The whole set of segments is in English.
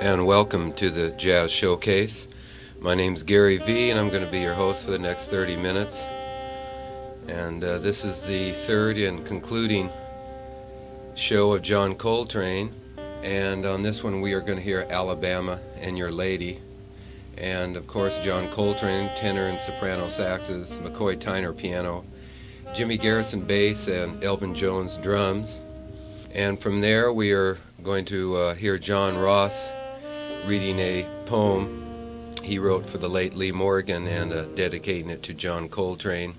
and welcome to the Jazz Showcase. My name's Gary V, and I'm going to be your host for the next 30 minutes. And this is the third and concluding show of John Coltrane. And on this one, we are going to hear Alabama and Your Lady. And, of course, John Coltrane, tenor and soprano saxes, McCoy Tyner piano, Jimmy Garrison bass, and Elvin Jones drums. And from there, we are going to hear John Ross reading a poem he wrote for the late Lee Morgan and dedicating it to John Coltrane.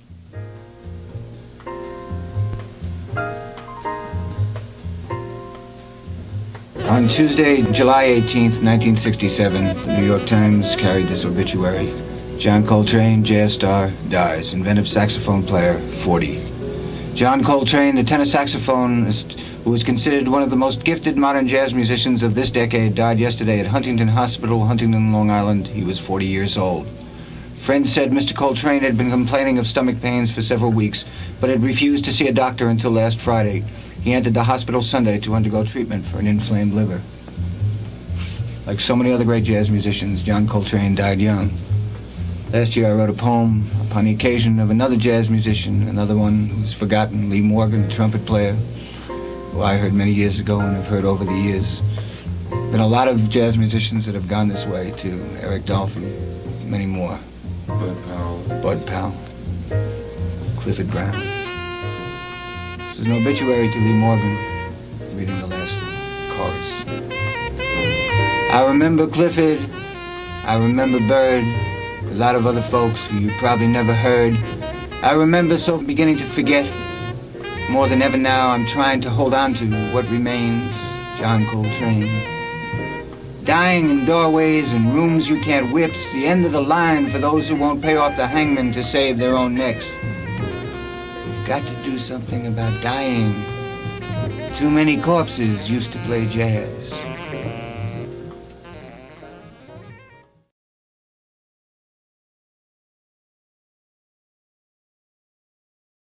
On Tuesday, July 18th, 1967, the New York Times carried this obituary. John Coltrane, jazz star, dies. Inventive saxophone player, 40. John Coltrane, the tenor saxophonist who was considered one of the most gifted modern jazz musicians of this decade, died yesterday at Huntington Hospital, Huntington, Long Island. He was 40 years old. Friends said Mr. Coltrane had been complaining of stomach pains for several weeks, but had refused to see a doctor until last Friday. He entered the hospital Sunday to undergo treatment for an inflamed liver. Like so many other great jazz musicians, John Coltrane died young. Last year I wrote a poem upon the occasion of another jazz musician, another one who's forgotten, Lee Morgan, the trumpet player, who I heard many years ago and have heard over the years. Been a lot of jazz musicians that have gone this way too. Eric Dolphy, many more. Bud Powell, Clifford Brown. This is an obituary to Lee Morgan, reading the last chorus. I remember Clifford, I remember Bird, a lot of other folks who you probably never heard. I remember, so beginning to forget. More than ever now, I'm trying to hold on to what remains, John Coltrane. Dying in doorways and rooms you can't whips, the end of the line for those who won't pay off the hangman to save their own necks. We've got to do something about dying. Too many corpses used to play jazz.